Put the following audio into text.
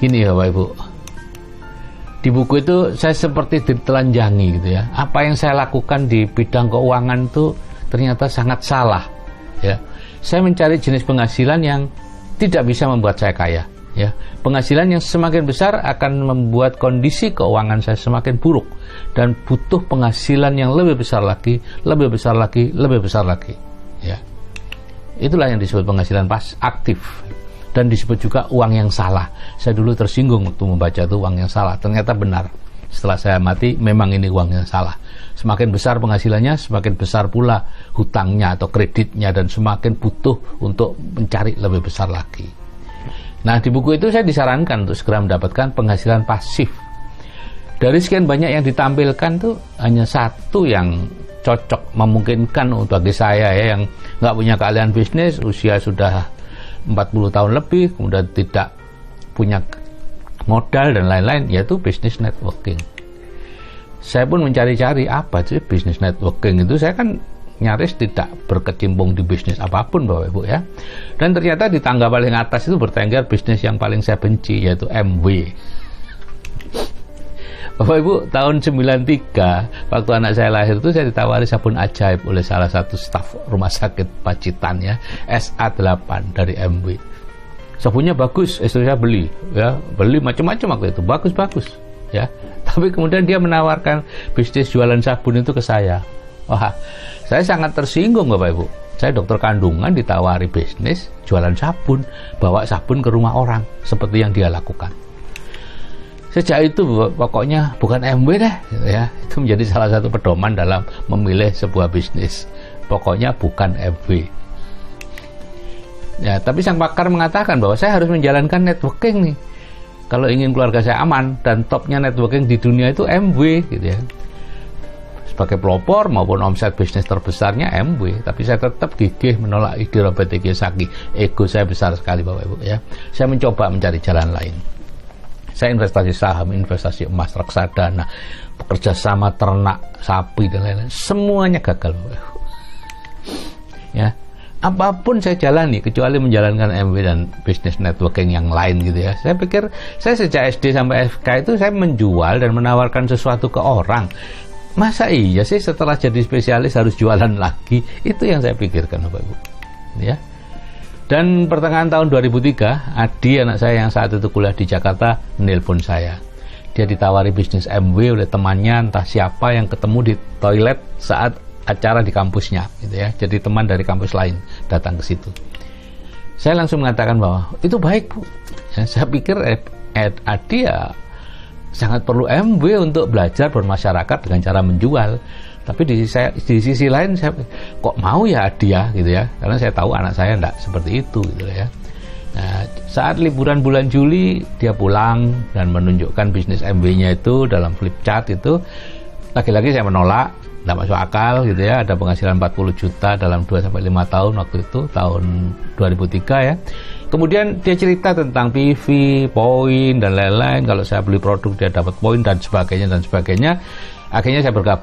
Gini ya Bapak Ibu, di buku itu saya seperti ditelanjangi gitu ya. Apa yang saya lakukan di bidang keuangan itu ternyata sangat salah ya. Saya mencari jenis penghasilan yang tidak bisa membuat saya kaya ya. Penghasilan yang semakin besar akan membuat kondisi keuangan saya semakin buruk, dan butuh penghasilan yang lebih besar lagi, lebih besar lagi, lebih besar lagi ya. Itulah yang disebut penghasilan aktif, dan disebut juga uang yang salah. Saya dulu tersinggung waktu membaca itu uang yang salah. Ternyata benar, setelah saya mati memang ini uang yang salah. Semakin besar penghasilannya, semakin besar pula hutangnya atau kreditnya, dan semakin butuh untuk mencari lebih besar lagi. Nah, di buku itu saya disarankan untuk segera mendapatkan penghasilan pasif. Dari sekian banyak yang ditampilkan tuh hanya satu yang cocok, memungkinkan untuk bagi saya ya, yang nggak punya keahlian bisnis, usia sudah 40 tahun lebih, kemudian tidak punya modal dan lain-lain, yaitu bisnis networking. Saya pun mencari-cari apa sih bisnis networking itu. Saya kan nyaris tidak berkecimpung di bisnis apapun Bapak Ibu ya. Dan ternyata di tangga paling atas itu bertengger bisnis yang paling saya benci, yaitu MW. Bapak Ibu, tahun 93 waktu anak saya lahir itu saya ditawari sabun ajaib oleh salah satu staf rumah sakit Pacitan ya, SA8 dari MW. Sabunnya bagus, istri saya beli ya, beli macam-macam waktu itu, bagus-bagus ya. Tapi kemudian dia menawarkan bisnis jualan sabun itu ke saya. Wah, saya sangat tersinggung Bapak Ibu. Saya dokter kandungan ditawari bisnis jualan sabun, bawa sabun ke rumah orang seperti yang dia lakukan. Sejak itu pokoknya bukan MW deh ya. Itu menjadi salah satu pedoman dalam memilih sebuah bisnis. Pokoknya bukan MW. Ya, tapi sang pakar mengatakan bahwa saya harus menjalankan networking nih. Kalau ingin keluarga saya aman, dan topnya networking di dunia itu MW gitu ya. Sebagai pelopor maupun omset bisnis terbesarnya MW, tapi saya tetap gigih menolak ide Robert Kiyosaki. Ego saya besar sekali Bapak Ibu ya. Saya mencoba mencari jalan lain. Saya investasi saham, investasi emas, reksadana, bekerja sama ternak, sapi dan lain-lain. Semuanya gagal. Ya, apapun saya jalani kecuali menjalankan MW dan bisnis networking yang lain gitu ya. Saya pikir saya sejak SD sampai FK itu saya menjual dan menawarkan sesuatu ke orang. Masa iya sih setelah jadi spesialis harus jualan lagi? Itu yang saya pikirkan Bapak Ibu. Ya. Dan pertengahan tahun 2003, Adi anak saya yang saat itu kuliah di Jakarta menelpon saya. Dia ditawari bisnis MW oleh temannya entah siapa yang ketemu di toilet saat acara di kampusnya gitu ya. Jadi teman dari kampus lain datang ke situ. Saya langsung mengatakan bahwa itu baik Bu. Ya, saya pikir Adi ya sangat perlu MW untuk belajar bermasyarakat dengan cara menjual. Tapi di sisi lain saya kok mau ya dia gitu ya, karena saya tahu anak saya enggak seperti itu gitu ya. Nah, saat liburan bulan Juli dia pulang dan menunjukkan bisnis MW-nya itu dalam flip chart itu, lagi-lagi saya menolak, enggak masuk akal gitu ya. Ada penghasilan 40 juta dalam 2-5 tahun waktu itu, tahun 2003 ya. Kemudian dia cerita tentang PV, poin dan lain-lain. Kalau saya beli produk dia dapat poin dan sebagainya dan sebagainya. Akhirnya saya bergabung